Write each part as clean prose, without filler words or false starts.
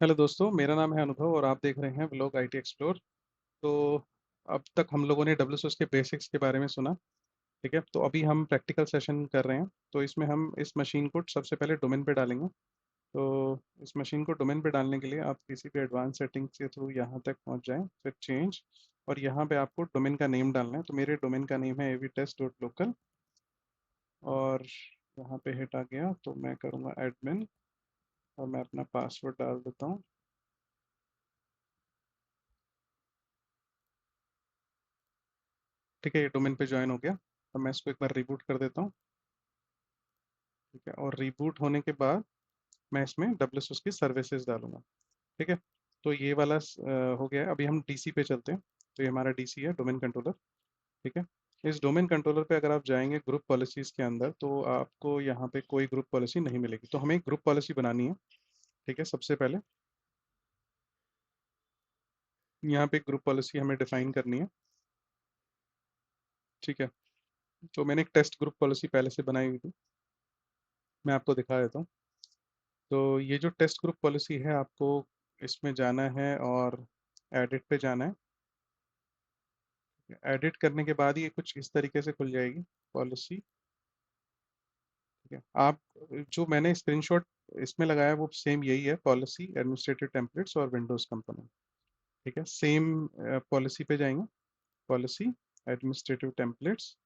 Hello दोस्तों, मेरा नाम है अनुभव और आप देख रहे हैं व्लॉग आईटी एक्सप्लोर। तो अब तक हम लोगों ने डब्ल्यूएसएस के बेसिक्स के बारे में सुना। ठीक है, तो अभी हम प्रैक्टिकल सेशन कर रहे हैं। तो इसमें हम इस मशीन को सबसे पहले डोमेन पे डालेंगे। तो इस मशीन को डोमेन पे डालने के लिए आप किसी भी एडवांस सेटिंग के थ्रू यहाँ तक पहुँच जाएं, फिर चेंज, और यहाँ पे आपको डोमेन का नेम डालना है। तो मेरे डोमेन का नेम है avtest.local, और यहाँ पे हिट आ गया तो मैं करूँगा एडमिन, और मैं अपना पासवर्ड डाल देता हूँ। ठीक है, ये डोमेन पे ज्वाइन हो गया। अब मैं इसको एक बार रिबूट कर देता हूँ। ठीक है, और रिबूट होने के बाद मैं इसमें डब्ल्यूएसएस की सर्विसेज डालूंगा। ठीक है, तो ये वाला हो गया है। अभी हम डीसी पे चलते हैं। तो ये हमारा डीसी है, डोमेन कंट्रोलर। ठीक है, इस डोमेन कंट्रोलर पे अगर आप जाएंगे ग्रुप पॉलिसीज के अंदर, तो आपको यहाँ पे कोई ग्रुप पॉलिसी नहीं मिलेगी। तो हमें एक ग्रुप पॉलिसी बनानी है। ठीक है, सबसे पहले यहाँ पे एक ग्रुप पॉलिसी हमें डिफाइन करनी है। ठीक है, तो मैंने एक टेस्ट ग्रुप पॉलिसी पहले से बनाई हुई थी, मैं आपको दिखा देता हूँ। तो ये जो टेस्ट ग्रुप पॉलिसी है, आपको इसमें जाना है और एडिट पे जाना है। एडिट करने के बाद ये कुछ इस तरीके से खुल जाएगी पॉलिसी। ठीक है, आप जो मैंने स्क्रीनशॉट इसमें लगाया है वो सेम यही है, पॉलिसी एडमिनिस्ट्रेटिव टेम्पलेट्स और विंडोज कंपोनेंट। ठीक है, सेम पॉलिसी पे जाएंगे, पॉलिसी एडमिनिस्ट्रेटिव टेम्पलेट्स,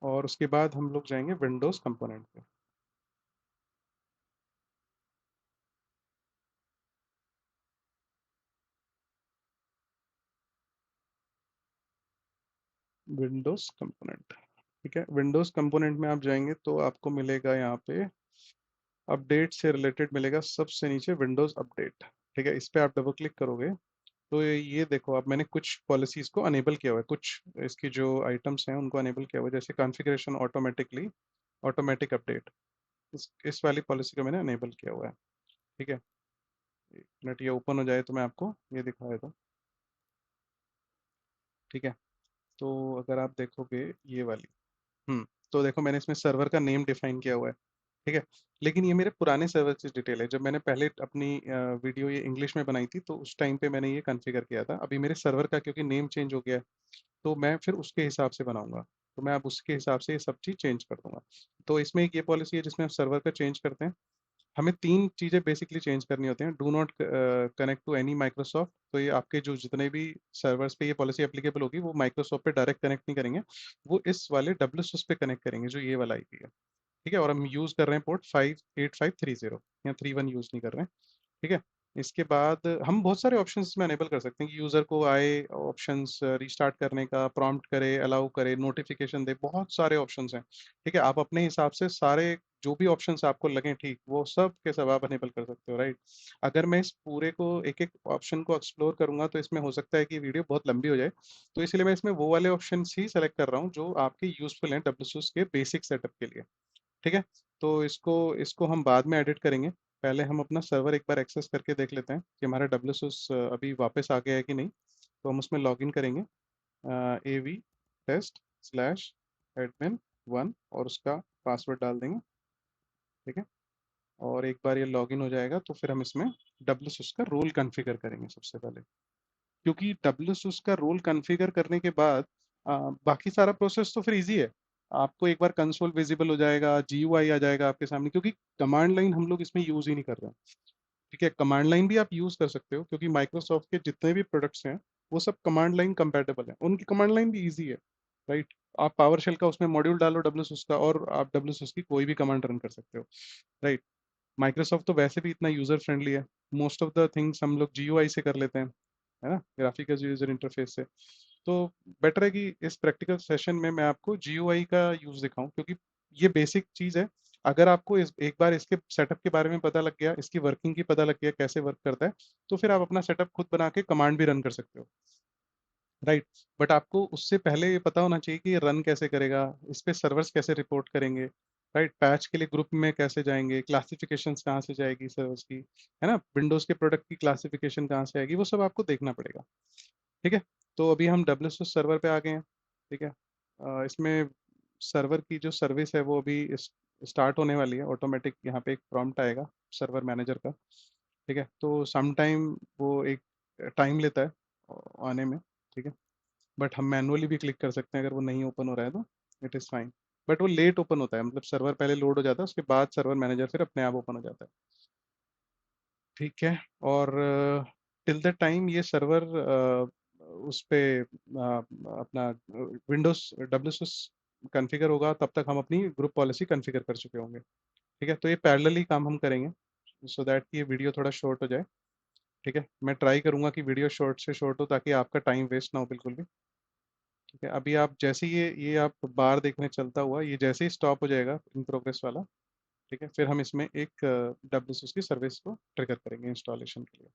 और उसके बाद हम लोग जाएंगे विंडोज कंपोनेंट पे। Windows component. ठीक है, विंडोज कंपोनेंट में आप जाएंगे तो आपको मिलेगा यहाँ पे अपडेट से रिलेटेड मिलेगा सबसे नीचे, विंडोज अपडेट। ठीक है, इस पे आप डबल क्लिक करोगे तो ये देखो, अब मैंने कुछ पॉलिसीज को अनेबल किया हुआ है, कुछ इसकी जो आइटम्स हैं उनको अनेबल किया हुआ है, जैसे कॉन्फ़िगरेशन ऑटोमेटिकली, ऑटोमेटिक अपडेट। इस वाली पॉलिसी को मैंने अनेबल किया हुआ है। ठीक है, एक मिनट ये ओपन हो जाए तो मैं आपको ये दिखा देता हूँ। ठीक है, तो अगर आप देखोगे ये वाली, तो देखो मैंने इसमें सर्वर का नेम डिफाइन किया हुआ है। ठीक है, लेकिन ये मेरे पुराने सर्वर की डिटेल है। जब मैंने पहले अपनी वीडियो ये इंग्लिश में बनाई थी तो उस टाइम पे मैंने ये कॉन्फ़िगर किया था। अभी मेरे सर्वर का क्योंकि नेम चेंज हो गया है, तो मैं फिर उसके हिसाब से बनाऊंगा। तो मैं अब उसके हिसाब से ये सब चीज़ चेंज कर दूंगा। तो इसमें एक ये पॉलिसी है जिसमें हम सर्वर का चेंज करते हैं। हमें तीन चीज़ें बेसिकली चेंज करनी होती हैं। Do not connect to any Microsoft. तो ये आपके जो जितने भी सर्वर्स पे ये पॉलिसी एप्लीकेबल होगी वो माइक्रोसॉफ्ट पे डायरेक्ट कनेक्ट नहीं करेंगे, वो इस वाले डब्ल्यूएसएस पे कनेक्ट करेंगे जो ये वाला आईपी है। ठीक है, और हम यूज़ कर रहे हैं पोर्ट 58530, या 31 यूज़ नहीं कर रहे हैं। ठीक है, इसके बाद हम बहुत सारे ऑप्शंस में अनेबल कर सकते हैं कि यूज़र को आए ऑप्शंस रिस्टार्ट करने का, प्रॉम्प्ट करे, अलाउ करे, नोटिफिकेशन दे, बहुत सारे ऑप्शंस हैं। ठीक है, आप अपने हिसाब से सारे जो भी ऑप्शंस आपको लगें ठीक, वो सब के सब आप अनेबल कर सकते हो, राइट। अगर मैं इस पूरे को एक एक ऑप्शन को एक्सप्लोर करूंगा तो इसमें हो सकता है कि वीडियो बहुत लंबी हो जाए। तो इसलिए मैं इसमें वो वाले ऑप्शन ही सेलेक्ट कर रहा हूँ जो आपके यूजफुल हैं डब्ल्यूसूस के बेसिक सेटअप के लिए। ठीक है, तो इसको इसको हम बाद में एडिट करेंगे। पहले हम अपना सर्वर एक बार एक्सेस करके देख लेते हैं कि हमारा डब्ल्यूसूस अभी वापस आ गया है कि नहीं। तो हम उसमें लॉगिन करेंगे, AV test/admin1, और उसका पासवर्ड डाल देंगे। ठीक है, और एक बार ये लॉगिन हो जाएगा तो फिर हम इसमें डब्ल्यूसूस का रोल कॉन्फ़िगर करेंगे सबसे पहले। क्योंकि डब्ल्यूसूस का रोल कॉन्फ़िगर करने के बाद बाकी सारा प्रोसेस तो फिर इजी है। आपको एक बार कंसोल विजिबल हो जाएगा, जीयूआई आ जाएगा आपके सामने, क्योंकि कमांड लाइन हम लोग इसमें यूज ही नहीं कर रहे हैं। ठीक है, कमांड लाइन भी आप यूज कर सकते हो क्योंकि माइक्रोसॉफ्ट के जितने भी प्रोडक्ट्स हैं वो सब कमांड लाइन कंपेटेबल है, उनकी कमांड लाइन भी इजी है, राइट। आप पावरशेल का उसमें मॉड्यूल डालो डब्ल्यूसूस का, और आप डब्ल्यूसूस की कोई भी कमांड रन कर सकते हो, राइट। माइक्रोसॉफ्ट तो वैसे भी इतना यूजर फ्रेंडली है, मोस्ट ऑफ द थिंग्स हम लोग जीयूआई से कर लेते हैं, है ना, ग्राफिकल यूजर इंटरफेस से। तो बेटर है कि इस प्रैक्टिकल सेशन में मैं आपको जीयूआई का यूज दिखाऊं, क्योंकि ये बेसिक चीज है। अगर आपको एक बार इसके सेटअप के बारे में पता लग गया, इसकी वर्किंग की पता लग गया कैसे वर्क करता है, तो फिर आप अपना सेटअप खुद बना के कमांड भी रन कर सकते हो, राइट। बट आपको उससे पहले ये पता होना चाहिए कि ये रन कैसे करेगा, इस पे सर्वर्स कैसे रिपोर्ट करेंगे, राइट। पैच के लिए ग्रुप में कैसे जाएंगे, क्लासिफिकेशंस कहाँ से जाएगी सर्वर्स की, है ना, विंडोज के प्रोडक्ट की क्लासिफिकेशन कहाँ से आएगी, वो सब आपको देखना पड़ेगा। ठीक है, तो अभी हम डब्ल्यूएसएस सर्वर पे आ गए हैं। ठीक है, इसमें सर्वर की जो सर्विस है वो अभी स्टार्ट होने वाली है ऑटोमेटिक, यहाँ पे एक प्रॉम्प्ट आएगा सर्वर मैनेजर का। ठीक है, तो सम टाइम वो एक टाइम लेता है आने में। ठीक है, बट हम मैनुअली भी क्लिक कर सकते हैं अगर वो नहीं ओपन हो रहा है तो इट इज़ फाइन। बट वो लेट ओपन होता है, मतलब सर्वर पहले लोड हो जाता है, उसके बाद सर्वर मैनेजर फिर अपने आप ओपन हो जाता है। ठीक है, और टिल द टाइम ये सर्वर उस पे अपना विंडोज डब्ल्यू कॉन्फ़िगर होगा, तब तक हम अपनी ग्रुप पॉलिसी कॉन्फ़िगर कर चुके होंगे। ठीक है, तो ये पैरेलली काम हम करेंगे सो दैट कि ये वीडियो थोड़ा शॉर्ट हो जाए। ठीक है, मैं ट्राई करूंगा कि वीडियो शॉर्ट से शॉर्ट हो ताकि आपका टाइम वेस्ट ना हो बिल्कुल भी। ठीक है, अभी आप जैसे ही ये आप बार देखने चलता हुआ, ये जैसे ही स्टॉप हो जाएगा इन प्रोग्रेस वाला। ठीक है, फिर हम इसमें एक डब्ल्यू की सर्विस को ट्रिगर करेंगे इंस्टॉलेशन के लिए।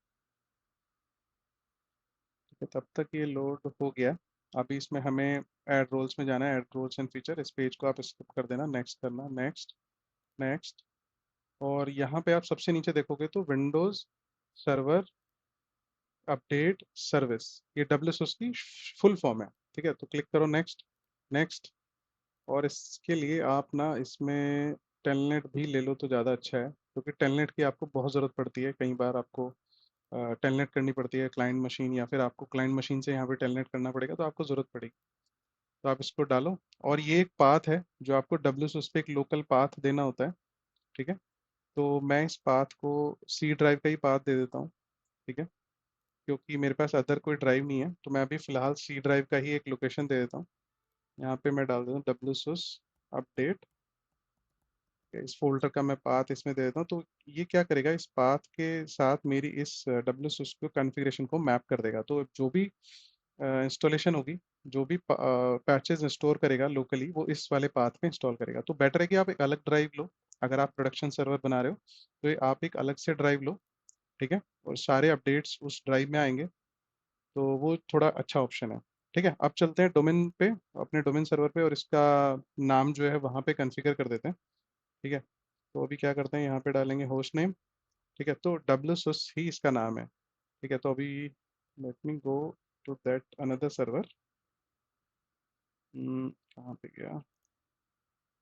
ठीक है, तब तक ये लोड हो गया। अभी इसमें हमें ऐड रोल्स में जाना है, ऐड रोल्स एंड फीचर, इस पेज को आप स्किप कर देना, नेक्स्ट करना, नेक्स्ट, नेक्स्ट। और यहाँ पे आप सबसे नीचे देखोगे तो विंडोज सर्वर अपडेट सर्विस, ये डब्ल्यू की फुल फॉर्म है। ठीक है, तो क्लिक करो नेक्स्ट, नेक्स्ट। और इसके लिए आप ना इसमें टेलनेट भी ले लो तो ज़्यादा अच्छा है, क्योंकि टेलनेट की आपको बहुत ज़रूरत पड़ती है, कई बार आपको टेलनेट करनी पड़ती है क्लाइंट मशीन, या फिर आपको क्लाइंट मशीन से यहाँ पे टेलनेट करना पड़ेगा, तो आपको ज़रूरत पड़ेगी। तो आप इसको डालो, और ये एक पाथ है जो आपको डब्ल्यू पे एक लोकल पाथ देना होता है। ठीक है, तो मैं इस पाथ को सी ड्राइव का ही पाथ दे देता हूँ। ठीक है, क्योंकि मेरे पास अदर कोई ड्राइव नहीं है, तो मैं अभी फ़िलहाल सी ड्राइव का ही एक लोकेशन दे देता हूँ। यहाँ पे मैं डाल देता हूँ डब्ल्यू अपडेट। इस फोल्डर का मैं पाथ इसमें दे देता हूँ, तो ये क्या करेगा, इस पाथ के साथ मेरी इस डब्ल्यू को कॉन्फ़िगरेशन को मैप कर देगा। तो जो भी इंस्टॉलेशन होगी, जो भी पैचेस इंस्टोर करेगा लोकली, वो इस वाले पाथ में इंस्टॉल करेगा। तो बेटर है कि आप एक अलग ड्राइव लो, अगर आप प्रोडक्शन सर्वर बना रहे हो तो ये आप एक अलग से ड्राइव लो। ठीक है, और सारे अपडेट्स उस ड्राइव में आएंगे, तो वो थोड़ा अच्छा ऑप्शन है। ठीक है, अब चलते हैं डोमेन पे, अपने डोमेन सर्वर पे, और इसका नाम जो है वहाँ पे कॉन्फ़िगर कर देते हैं। ठीक है, तो अभी क्या करते हैं, यहाँ पे डालेंगे होस्ट नेम। ठीक है, तो डब्ल्यू ही इसका नाम है। ठीक है, तो अभी let me go to that another server. कहाँ पे गया।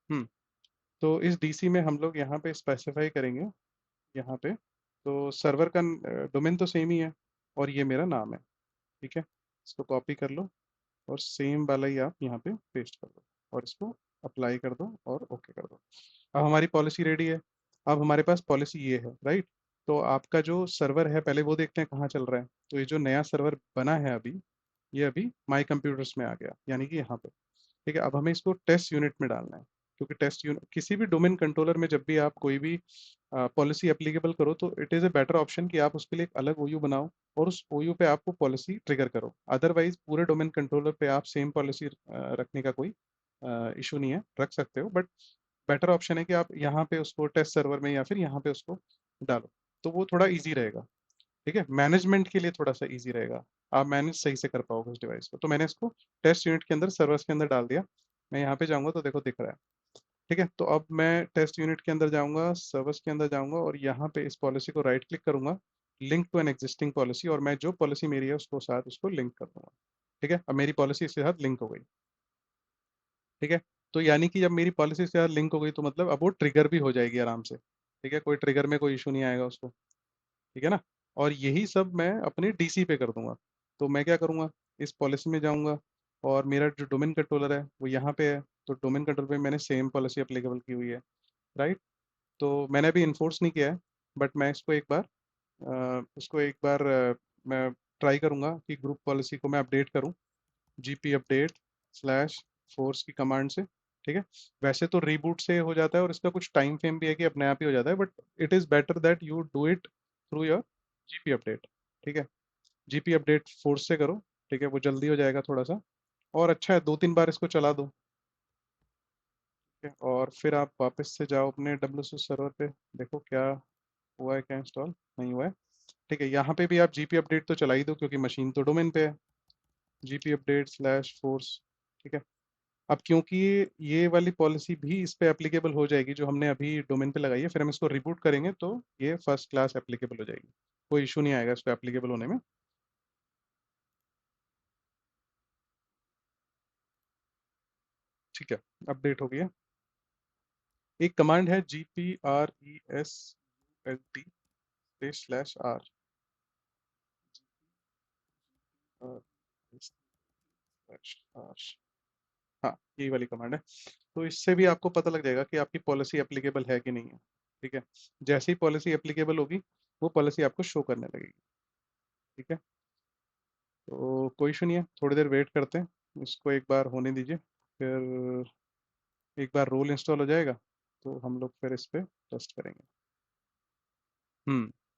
हम्म तो इस डीसी में हम लोग यहाँ पे स्पेसिफाई करेंगे, यहाँ पे तो सर्वर का डोमेन तो सेम ही है, और ये मेरा नाम है। ठीक है, इसको कॉपी कर लो, और सेम वाला ही आप यहाँ पे पेस्ट कर दो, और इसको अप्लाई कर दो और ओके कर दो। अब हमारी पॉलिसी रेडी है। अब हमारे पास पॉलिसी ये है, राइट। तो आपका जो सर्वर है, पहले वो देखते हैं कहाँ चल रहा है। तो ये जो नया सर्वर बना है अभी, ये अभी माई कंप्यूटर्स में आ गया, यानी कि यहाँ पे। ठीक है, अब हमें इसको टेस्ट यूनिट में डालना है, क्योंकि टेस्ट यूनिट किसी भी डोमेन कंट्रोलर में जब भी आप कोई भी पॉलिसी एप्लीकेबल करो, तो it is a better option कि आप उसके लिए एक अलग ओयू बनाओ, और उस ओयू पे आपको पॉलिसी ट्रिगर करो। अदरवाइज पूरे डोमेन कंट्रोलर पे आप सेम पॉलिसी रखने का कोई इशू नहीं है, रख सकते हो, बट बेटर ऑप्शन है कि आप यहाँ पे उसको टेस्ट सर्वर में या फिर यहाँ पे उसको डालो, तो वो थोड़ा इजी रहेगा। ठीक है, मैनेजमेंट के लिए थोड़ा सा इजी रहेगा, आप मैनेज सही से कर पाओगे उस डिवाइस को। तो मैंने इसको टेस्ट यूनिट के अंदर सर्वर्स के अंदर डाल दिया। मैं यहाँ पे जाऊँगा तो देखो दिख रहा है। ठीक है, तो अब मैं टेस्ट यूनिट के अंदर जाऊँगा, सर्वर्स के अंदर जाऊँगा, और यहाँ पे इस पॉलिसी को राइट क्लिक करूँगा, link to an existing policy, और मैं जो पॉलिसी मेरी है उसको साथ उसको लिंक कर दूंगा। ठीक है, अब मेरी पॉलिसी इसके साथ लिंक हो गई। ठीक है, तो यानी कि जब मेरी पॉलिसी इसके साथ लिंक हो गई, तो मतलब अब वो ट्रिगर भी हो जाएगी आराम से। ठीक है, कोई ट्रिगर में कोई इशू नहीं आएगा उसको। ठीक है ना, और यही सब मैं अपने डीसी पे कर दूंगा। तो मैं क्या करूंगा, इस पॉलिसी में जाऊंगा, और मेरा जो डोमेन कंट्रोलर है वो यहाँ पे है, तो डोमेन कंट्रोलर पे मैंने सेम पॉलिसी अप्लीकेबल की हुई है, राइट। तो मैंने अभी इन्फोर्स नहीं किया है, बट मैं इसको एक बार मैं ट्राई करूंगा कि ग्रुप पॉलिसी को मैं अपडेट करूं, जीपी अपडेट स्लैश फोर्स की कमांड से। ठीक है, वैसे तो रीबूट से हो जाता है, और इसका कुछ टाइम फ्रेम भी है कि अपने आप ही हो जाता है, but it is better that you do it through your GP update. ठीक है, जीपी अपडेट फोर्स से करो। ठीक है, वो जल्दी हो जाएगा थोड़ा सा, और अच्छा है, 2-3 बार इसको चला दो। ठीक है, और फिर आप वापस से जाओ अपने डब्ल्यू सर्वर पे, देखो क्या हुआ है, क्या इंस्टॉल नहीं हुआ है। ठीक है, यहाँ पे भी आप जीपी अपडेट तो चला ही दो, क्योंकि मशीन तो डोमेन पे है, जीपी अपडेट स्लैश फोर्स। ठीक है, अब क्योंकि ये वाली पॉलिसी भी इस पे एप्लीकेबल हो जाएगी जो हमने अभी डोमेन पे लगाई है, फिर हम इसको रिबूट करेंगे तो ये फर्स्ट क्लास एप्लीकेबल हो जाएगी, कोई इशू नहीं आएगा इसको एप्लीकेबल होने में। ठीक है, अपडेट हो गया। एक कमांड है GPRESULT/R। हाँ, यही वाली कमांड है। तो इससे भी आपको पता लग जाएगा कि आपकी पॉलिसी एप्लीकेबल है कि नहीं है। ठीक है, जैसे ही पॉलिसी एप्लीकेबल होगी वो पॉलिसी आपको शो करने लगेगी। ठीक है, तो कोई इशू नहीं है, थोड़ी देर वेट करते हैं, इसको एक बार होने दीजिए, फिर एक बार रोल इंस्टॉल हो जाएगा तो हम लोग फिर इस पे टेस्ट करेंगे।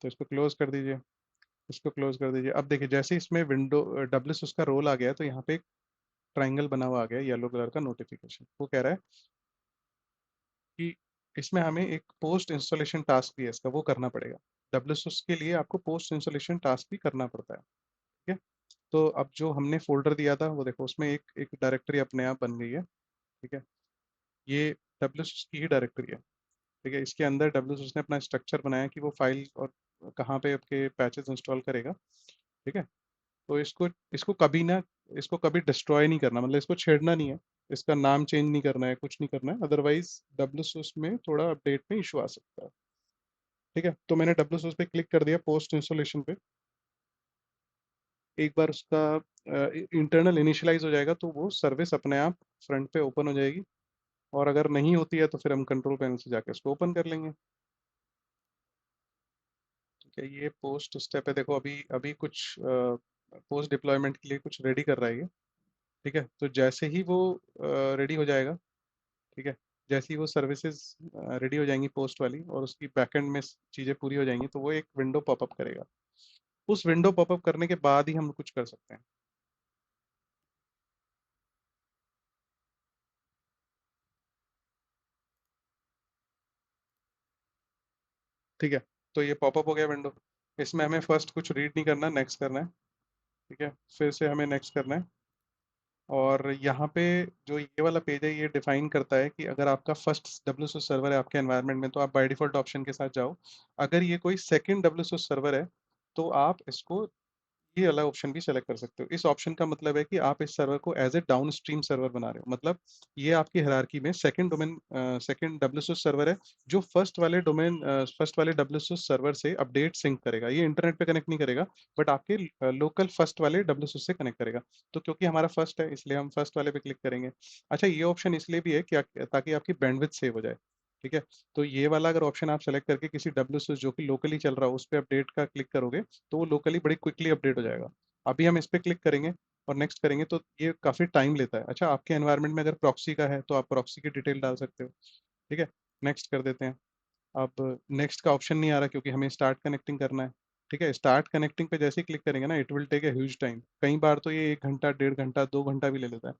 तो इसको क्लोज कर दीजिए, इसको क्लोज कर दीजिए। अब देखिए जैसे इसमें विंडो डब्ल्यू उसका रोल आ गया है, तो यहाँ पे एक ट्राइंगल बना हुआ आ गया येलो कलर का नोटिफिकेशन। वो कह रहा है कि इसमें हमें एक पोस्ट इंस्टॉलेशन टास्क भी है इसका, वो करना पड़ेगा। डब्ल्यू के लिए आपको पोस्ट इंस्टॉलेशन टास्क भी करना पड़ता है। ठीक है, तो अब जो हमने फोल्डर दिया था वो देखो, उसमें एक एक डायरेक्टरी अपने आप बन गई है। ठीक है, ये डब्ल्यू की ही डायरेक्टरी है। ठीक है, इसके अंदर डब्ल्यू ने अपना स्ट्रक्चर बनाया कि वो फाइल और कहाँ पे आपके पैचेस इंस्टॉल करेगा। ठीक है, तो इसको इसको कभी ना, इसको कभी डिस्ट्रॉय नहीं करना, मतलब इसको छेड़ना नहीं है, इसका नाम चेंज नहीं करना है, कुछ नहीं करना है, अदरवाइज डब्ल्यू में थोड़ा अपडेट में इशू आ सकता है। ठीक है, तो मैंने डब्ल्यू पे क्लिक कर दिया पोस्ट इंस्टॉलेशन पे। एक बार उसका इंटरनल इनिशियलाइज हो जाएगा तो वो सर्विस अपने आप फ्रंट पे ओपन हो जाएगी, और अगर नहीं होती है तो फिर हम कंट्रोल पैनल से जाके इसको ओपन कर लेंगे। ठीक है, ये पोस्ट स्टेप है, देखो अभी अभी कुछ पोस्ट डिप्लॉयमेंट के लिए कुछ रेडी कर रहा है ये। ठीक है, तो जैसे ही वो रेडी हो जाएगा, ठीक है, जैसे ही वो सर्विसेज रेडी हो जाएंगी पोस्ट वाली और उसकी बैकएंड में चीज़ें पूरी हो जाएंगी, तो वो एक विंडो पॉपअप करेगा। उस विंडो पॉपअप करने के बाद ही हम कुछ कर सकते हैं। ठीक है, तो ये पॉपअप हो गया विंडो। इसमें हमें फर्स्ट कुछ रीड नहीं करना, नेक्स्ट करना है। ठीक है, फिर से हमें नेक्स्ट करना है। और यहाँ पे जो ये वाला पेज है ये डिफाइन करता है कि अगर आपका फर्स्ट डब्ल्यू सर्वर है आपके एनवायरनमेंट में, तो आप बाय डिफॉल्ट ऑप्शन के साथ जाओ। अगर ये कोई सेकंड डब्ल्यू सर्वर है तो आप इसको ये वाला ऑप्शन भी सेलेक्ट कर सकते हो। इस ऑप्शन का मतलब है कि आप इस सर्वर को as a down stream server बना रहे हो, मतलब ये आपकी हायरार्की में second domain, second W server है, जो फर्स्ट वाले डब्ल्यू सर्वर से अपडेट सिंक करेगा। ये इंटरनेट पे कनेक्ट नहीं करेगा, बट आपके लोकल फर्स्ट वाले डब्ल्यू से कनेक्ट करेगा। तो क्योंकि हमारा फर्स्ट है इसलिए हम फर्स्ट वाले पे क्लिक करेंगे। अच्छा, ये ऑप्शन इसलिए भी है कि ताकि आपकी बैंडविड्थ सेव हो जाए। ठीक है, तो ये वाला अगर ऑप्शन आप सेलेक्ट करके किसी डब्ल्यू जो कि लोकली चल रहा हो उस पर अपडेट का क्लिक करोगे तो वो लोकली बड़ी क्विकली अपडेट हो जाएगा। अभी हम इस पर क्लिक करेंगे और नेक्स्ट करेंगे तो ये काफ़ी टाइम लेता है। अच्छा, आपके एनवायरनमेंट में अगर प्रॉक्सी का है तो आप प्रॉक्सी की डिटेल डाल सकते हो। ठीक है, नेक्स्ट कर देते हैं। अब नेक्स्ट का ऑप्शन नहीं आ रहा क्योंकि हमें स्टार्ट कनेक्टिंग करना है। ठीक है, स्टार्ट कनेक्टिंग पे जैसे ही क्लिक करेंगे ना, it will take a huge time, कई बार तो ये 1 घंटा, 1.5 घंटा, 2 घंटा भी ले लेता है।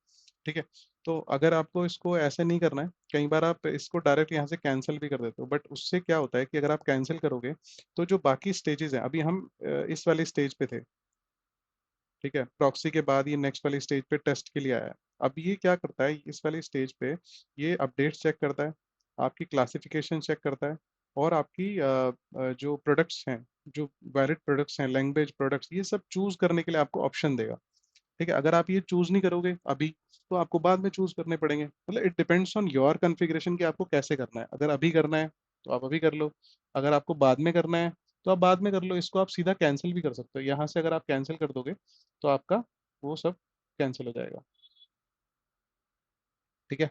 ठीक है, तो अगर आपको इसको ऐसे नहीं करना है, कई बार आप इसको डायरेक्ट यहाँ से कैंसिल भी कर देते हो, बट उससे क्या होता है कि अगर आप कैंसिल करोगे तो जो बाकी स्टेजेस हैं, अभी हम इस वाले स्टेज पे थे। ठीक है, प्रॉक्सी के बाद ये नेक्स्ट वाली स्टेज पे टेस्ट के लिए आया है। अब ये क्या करता है, इस वाली स्टेज पे ये अपडेट्स चेक करता है, आपकी क्लासिफिकेशन चेक करता है, और आपकी जो प्रोडक्ट्स हैं, जो वैलिड प्रोडक्ट्स हैं, लैंग्वेज प्रोडक्ट्स, ये सब चूज करने के लिए आपको ऑप्शन देगा। ठीक है, अगर आप ये चूज नहीं करोगे अभी तो आपको बाद में चूज करने पड़ेंगे। मतलब it depends on your configuration कि आपको कैसे करना है। अगर अभी करना है तो आप अभी कर लो, अगर आपको बाद में करना है तो आप बाद में कर लो। इसको आप सीधा कैंसिल भी कर सकते हो, यहाँ से अगर आप कैंसिल कर दोगे तो आपका वो सब कैंसिल हो जाएगा। ठीक है,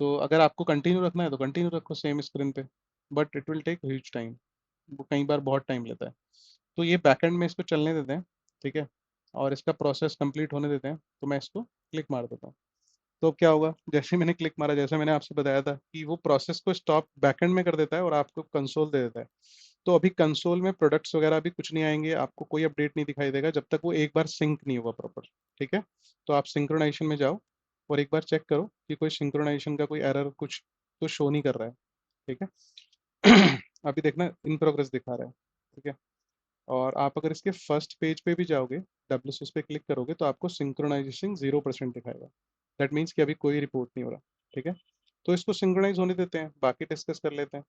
तो अगर आपको कंटिन्यू रखना है तो कंटिन्यू रखो सेम स्क्रीन पे, but it will take huge time, वो कई बार बहुत टाइम लेता है। तो ये बैकएंड में इसको चलने देते हैं। ठीक है, और इसका प्रोसेस कंप्लीट होने देते हैं, तो मैं इसको क्लिक मार देता हूँ। तो अब क्या होगा, जैसे मैंने क्लिक मारा, जैसे मैंने आपसे बताया था कि वो प्रोसेस को स्टॉप बैकएंड में कर देता है और आपको कंसोल दे देता है। तो अभी कंसोल में प्रोडक्ट्स वगैरह भी कुछ नहीं आएंगे, आपको कोई अपडेट नहीं दिखाई देगा जब तक वो एक बार सिंक नहीं होगा प्रॉपर। ठीक है, तो आप सिंक्रोनाइजेशन में जाओ और एक बार चेक करो कि कोई सिंक्रोनाइजेशन का कोई एरर कुछ तो शो नहीं कर रहा है। ठीक है, अभी देखना इन प्रोग्रेस दिखा रहा है। ठीक है, और आप अगर इसके फर्स्ट पेज पे भी जाओगे, डब्ल्यू पे क्लिक करोगे तो आपको सिंक्रोनाइजेशन 0% दिखाएगा। दैट मीन्स कि अभी कोई रिपोर्ट नहीं हो रहा। ठीक है, तो इसको सिंक्रोनाइज होने देते हैं, बाकी डिस्कस कर लेते हैं।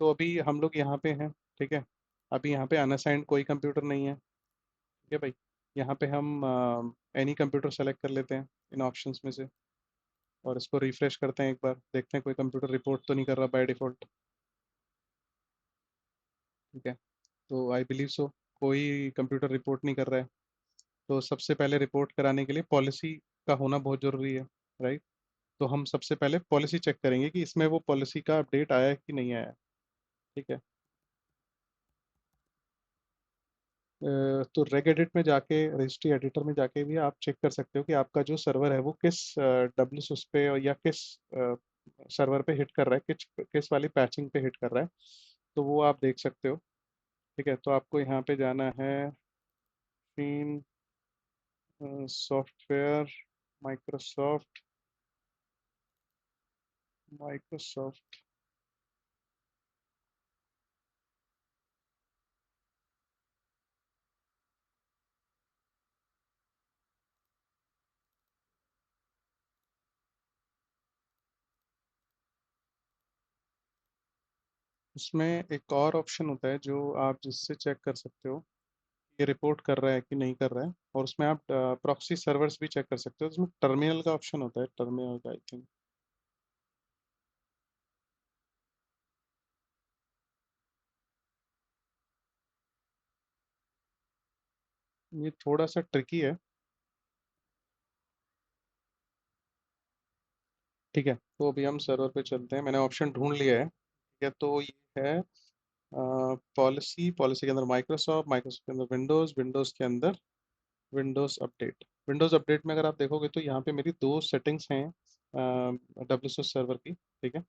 तो अभी हम लोग यहाँ पे हैं। ठीक है, अभी यहाँ पे अनअसाइंड कोई कंप्यूटर नहीं है। ठीक है भाई, यहाँ पे हम एनी कंप्यूटर सेलेक्ट कर लेते हैं इन ऑप्शंस में से। और इसको रिफ्रेश करते हैं एक बार, देखते हैं कोई कंप्यूटर रिपोर्ट तो नहीं कर रहा बाय डिफ़ॉल्ट। ठीक है, तो आई बिलीव सो कोई कंप्यूटर रिपोर्ट नहीं कर रहा है। तो सबसे पहले रिपोर्ट कराने के लिए पॉलिसी का होना बहुत ज़रूरी है, राइट? तो हम सबसे पहले पॉलिसी चेक करेंगे कि इसमें वो पॉलिसी का अपडेट आया है कि नहीं आया है। ठीक है। तो रेग एडिट में जाके, रजिस्ट्री एडिटर में जाके भी आप चेक कर सकते हो कि आपका जो सर्वर है वो किस डब्ल्यू पे या किस सर्वर पे हिट कर रहा है, किस किस वाली पैचिंग पे हिट कर रहा है। तो वो आप देख सकते हो। ठीक है, तो आपको यहाँ पे जाना है, मशीन सॉफ्टवेयर, माइक्रोसॉफ्ट, माइक्रोसॉफ्ट। उसमें एक और ऑप्शन होता है जो आप जिससे चेक कर सकते हो ये रिपोर्ट कर रहा है कि नहीं कर रहा है, और उसमें आप प्रॉक्सी सर्वर्स भी चेक कर सकते हो। उसमें टर्मिनल का ऑप्शन होता है, टर्मिनल का आई थिंक। ये थोड़ा सा ट्रिकी है। ठीक है, तो अभी हम सर्वर पे चलते हैं, मैंने ऑप्शन ढूंढ लिया है। ठीक है, तो ये है पॉलिसी, पॉलिसी के अंदर माइक्रोसॉफ्ट, माइक्रोसॉफ्ट के अंदर विंडोज़, विंडोज़ के अंदर विंडोज़ अपडेट। विंडोज़ अपडेट में अगर आप देखोगे तो यहाँ पे मेरी दो सेटिंग्स हैं डब्ल्यू सर्वर की। ठीक है,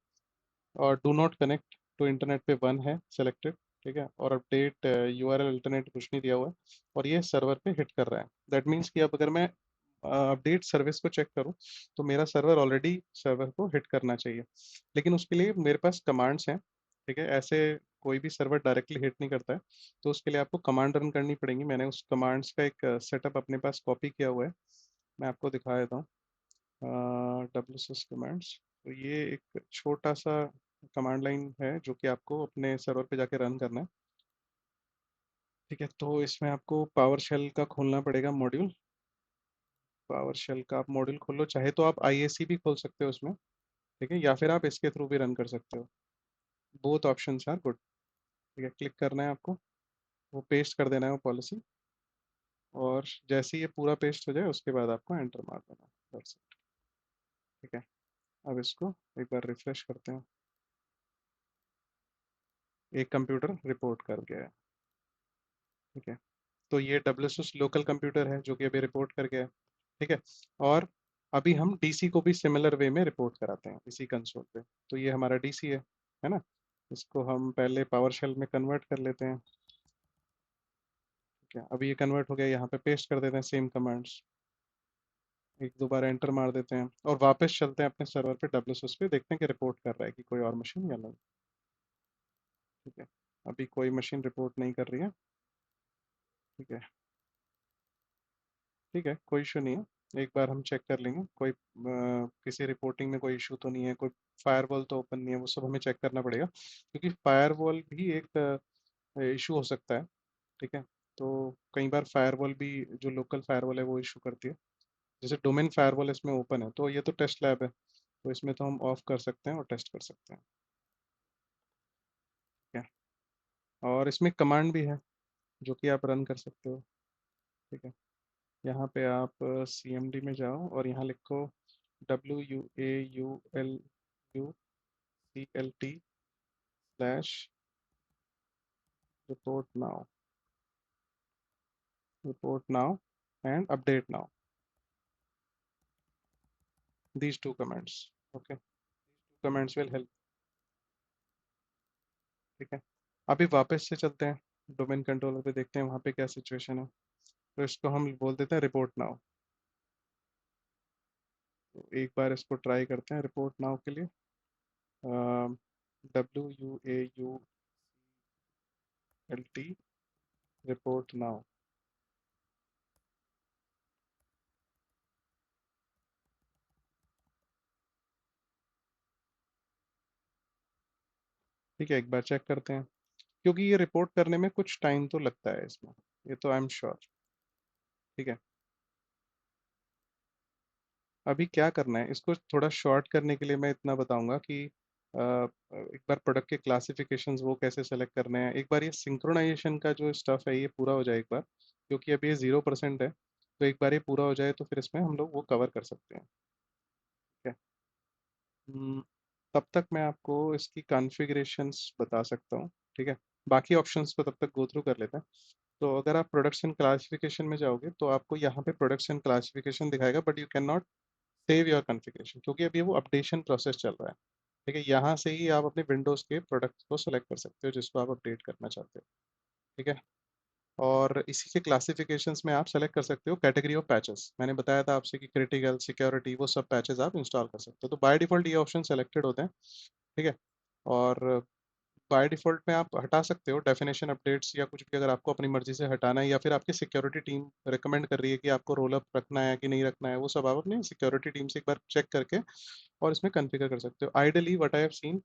और do not connect to internet पे वन है सेलेक्टेड। ठीक है, और अपडेट यूआरएल अल्टरनेट कुछ नहीं दिया हुआ है, और ये सर्वर पे हिट कर रहा है। दैट मीन्स कि अब अगर मैं अपडेट सर्विस को चेक करूं तो मेरा सर्वर ऑलरेडी सर्वर को हिट करना चाहिए, लेकिन उसके लिए मेरे पास कमांड्स हैं। ठीक है, ऐसे कोई भी सर्वर डायरेक्टली हिट नहीं करता है, तो उसके लिए आपको कमांड रन करनी पड़ेंगी। मैंने उस कमांड्स का एक सेटअप अपने पास कॉपी किया हुआ है, मैं आपको दिखा देता हूँ। डब्ल्यू एस एस कमांड्स, तो ये एक छोटा सा कमांड लाइन है जो कि आपको अपने सर्वर पे जाके रन करना है। ठीक है, तो इसमें आपको पावर शेल का खोलना पड़ेगा मॉड्यूल। पावर शेल का आप मॉड्यूल खोल लो, चाहे तो आप आईएसी भी खोल सकते हो उसमें। ठीक है, या फिर आप इसके थ्रू भी रन कर सकते हो। Both options are good. ठीक है, क्लिक करना है आपको, वो पेस्ट कर देना है वो पॉलिसी, और जैसे ही ये पूरा पेस्ट हो जाए उसके बाद आपको एंटर मार देना है। That's it। ठीक है, अब इसको एक बार रिफ्रेश करते हैं। एक कंप्यूटर रिपोर्ट कर गया है। ठीक है, तो ये डब्ल्यूएसएस लोकल कंप्यूटर है जो कि अभी रिपोर्ट कर गया है। ठीक है, और अभी हम डीसी को भी सिमिलर वे में रिपोर्ट कराते हैं इसी कंसोल पे। तो ये हमारा डीसी है ना? इसको हम पहले पावर शेल में कन्वर्ट कर लेते हैं। ठीक है, अभी ये कन्वर्ट हो गया, यहाँ पे पेस्ट कर देते हैं सेम कमांड्स, एक दो बार एंटर मार देते हैं, और वापस चलते हैं अपने सर्वर पे डब्ल्यूएसएस पे, देखते हैं कि रिपोर्ट कर रहा है कि कोई और मशीन या नहीं। ठीक है, अभी कोई मशीन रिपोर्ट नहीं कर रही है। ठीक है, ठीक है, कोई इशू नहीं है, एक बार हम चेक कर लेंगे। कोई किसी रिपोर्टिंग में कोई इशू तो नहीं है, कोई फायरवॉल तो ओपन नहीं है, वो सब हमें चेक करना पड़ेगा, क्योंकि फायरवॉल भी एक इशू हो सकता है। ठीक है, तो कई बार फायरवॉल भी, जो लोकल फायरवॉल है वो इशू करती है। जैसे डोमेन फायरवॉल इसमें ओपन है, तो ये तो टेस्ट लैब है, तो इसमें तो हम ऑफ कर सकते हैं और टेस्ट कर सकते हैं। ठीक है, और इसमें कमांड भी है जो कि आप रन कर सकते हो। ठीक है, यहाँ पे आप CMD में जाओ और यहाँ लिखो WAULUCLT/रिपोर्ट now, report now and update now, these two commands। okay, commands will help। ठीक है, अभी वापस से चलते हैं डोमेन कंट्रोलर पे, देखते हैं वहाँ पे क्या सिचुएशन है। तो इसको हम बोल देते हैं रिपोर्ट नाउ। तो एक बार इसको ट्राई करते हैं रिपोर्ट नाउ के लिए। WAULT report now. ठीक है, एक बार चेक करते हैं, क्योंकि ये रिपोर्ट करने में कुछ टाइम तो लगता है इसमें, ये तो आई एम श्योर। ठीक है, अभी क्या करना है, इसको थोड़ा शॉर्ट करने के लिए मैं इतना बताऊंगा कि एक बार प्रोडक्ट के क्लासिफिकेशंस वो कैसे सेलेक्ट करने हैं, एक बार ये सिंक्रोनाइजेशन का जो स्टफ है ये पूरा हो जाए एक बार, क्योंकि अभी ये 0% है, तो एक बार ये पूरा हो जाए तो फिर इसमें हम लोग वो कवर कर सकते हैं। ठीक है। हम्म, तब तक मैं आपको इसकी कॉन्फ़िगरेशंस बता सकता हूँ। ठीक है। बाकी ऑप्शंस को तब तक गो थ्रू कर लेते हैं। तो अगर आप प्रोडक्शन क्लासिफिकेशन में जाओगे तो आपको यहाँ पे प्रोडक्शन क्लासिफिकेशन दिखाएगा, but you can not save your configuration, क्योंकि अभी वो अपडेशन प्रोसेस चल रहा है। ठीक है। यहाँ से ही आप अपने विंडोज़ के प्रोडक्ट को सेलेक्ट कर सकते हो जिसको आप अपडेट करना चाहते हो। ठीक है। और इसी के क्लासिफिकेशंस में आप सेलेक्ट कर सकते हो कैटेगरी ऑफ पैचेस। मैंने बताया था आपसे कि क्रिटिकल, सिक्योरिटी, वो सब पैचेस आप इंस्टॉल कर सकते हो, तो बाय डिफ़ॉल्ट ये ऑप्शन सेलेक्टेड होते हैं। ठीक है। और बाय डिफ़ॉल्ट में आप हटा सकते हो डेफिनेशन अपडेट्स या कुछ भी, अगर आपको अपनी मर्ज़ी से हटाना है या फिर आपकी सिक्योरिटी टीम रिकमेंड कर रही है कि आपको रोल अप रखना है कि नहीं रखना है, वो सब आप अपनी सिक्योरिटी टीम से एक बार चेक करके और इसमें कॉन्फ़िगर कर सकते हो। Ideally what I have seen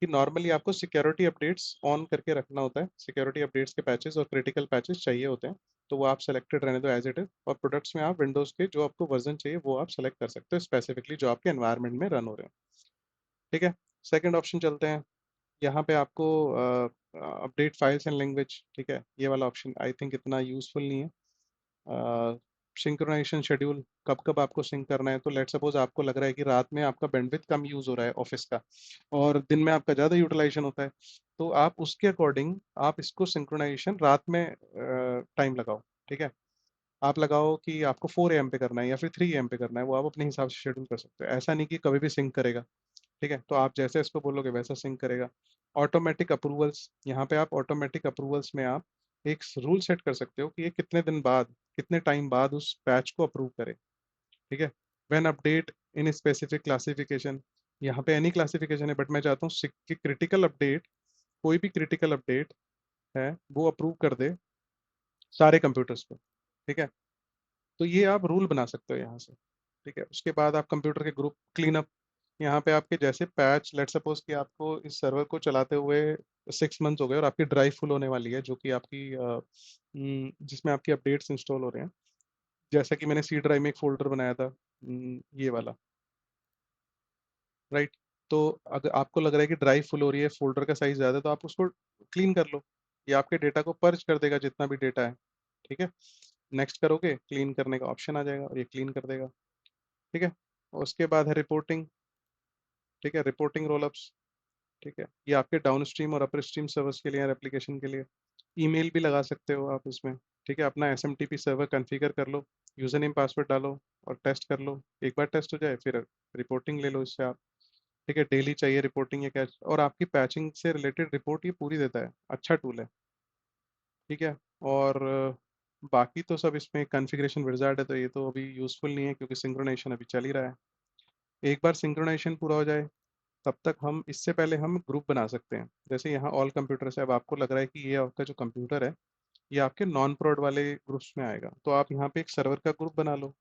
कि नॉर्मली आपको सिक्योरिटी अपडेट्स ऑन करके रखना होता है, सिक्योरिटी अपडेट्स के पैचेस और क्रिटिकल पैचेस चाहिए होते हैं, तो वो आप सेलेक्टेड रहने दो एज इट इज़, और प्रोडक्ट्स में आप विंडोज़ के जो आपको वर्जन चाहिए वो आप सेलेक्ट कर सकते हो स्पेसिफिकली जो आपके एनवायरनमेंट में रन हो रहे हैं। ठीक है। सेकंड ऑप्शन चलते हैं। यहाँ पे आपको अपडेट फाइल्स एंड लैंग्वेज, ठीक है, ये वाला ऑप्शन आई थिंक इतना यूजफुल नहीं है। सिंक्रोनाइजेशन शेड्यूल, कब कब आपको सिंक करना है, तो लेट सपोज आपको लग रहा है कि रात में आपका बैंडविड्थ कम यूज़ हो रहा है ऑफिस का और दिन में आपका ज़्यादा यूटिलाइजेशन होता है, तो आप उसके अकॉर्डिंग आप इसको सिंक्रोनाइजेशन रात में टाइम लगाओ। ठीक है। आप लगाओ कि आपको 4 AM पे करना है या फिर 3 AM पे करना है, वो आप अपने हिसाब से शेड्यूल कर सकते हो, ऐसा नहीं कि कभी भी सिंक करेगा। ठीक है। तो आप जैसे इसको बोलोगे वैसा सिंक करेगा। ऑटोमेटिक अप्रूवल्स, यहाँ पे आप ऑटोमेटिक अप्रूवल्स में आप एक रूल सेट कर सकते हो कि ये कितने दिन बाद, कितने टाइम बाद उस पैच को अप्रूव करे। ठीक है। When update in specific classification, यहाँ पे एनी क्लासिफिकेशन है, बट मैं चाहता हूँ कि क्रिटिकल अपडेट, कोई भी क्रिटिकल अपडेट है वो अप्रूव कर दे सारे कंप्यूटर्स पे। ठीक है। तो ये आप रूल बना सकते हो यहाँ से। ठीक है। उसके बाद आप कंप्यूटर के ग्रुप क्लीन अप, यहाँ पे आपके जैसे पैच, लेट सपोज कि आपको इस सर्वर को चलाते हुए 6 मंथ्स हो गए और आपकी ड्राइव फुल होने वाली है, जो कि आपकी जिसमें आपकी अपडेट्स इंस्टॉल हो रहे हैं, जैसा कि मैंने सी ड्राइव में एक फोल्डर बनाया था, ये वाला, राइट। तो अगर आपको लग रहा है कि ड्राइव फुल हो रही है, फोल्डर का साइज ज़्यादा है, तो आप उसको क्लीन कर लो, ये आपके डेटा को पर्ज कर देगा जितना भी डेटा है। ठीक है। नेक्स्ट करोगे, क्लीन करने का ऑप्शन आ जाएगा और ये क्लीन कर देगा। ठीक है। और उसके बाद है रिपोर्टिंग। ठीक है। रिपोर्टिंग रोलअप्स, ठीक है, ये आपके डाउनस्ट्रीम और अपर स्ट्रीम सर्वर्स के लिए और एप्लीकेशन के लिए। ईमेल भी लगा सकते हो आप इसमें। ठीक है। अपना एसएमटीपी सर्वर कॉन्फ़िगर कर लो, यूज़र नेम पासवर्ड डालो और टेस्ट कर लो, एक बार टेस्ट हो जाए फिर रिपोर्टिंग ले लो इससे आप। ठीक है। डेली चाहिए रिपोर्टिंग ये कैच, और आपकी पैचिंग से रिलेटेड रिपोर्ट ये पूरी देता है, अच्छा टूल है। ठीक है। और बाकी तो सब इसमें कॉन्फ़िगरेशन विज़ार्ड है, तो ये तो अभी यूज़फुल नहीं है क्योंकि सिंक्रोनाइजेशन अभी चल ही रहा है। एक बार सिंक्रोनाइजेशन पूरा हो जाए तब तक हम, इससे पहले हम ग्रुप बना सकते हैं। जैसे यहाँ ऑल कंप्यूटर्स है, अब आपको लग रहा है कि ये आपका जो कंप्यूटर है ये आपके नॉन प्रोड वाले ग्रुप्स में आएगा, तो आप यहाँ पे एक सर्वर का ग्रुप बना लो।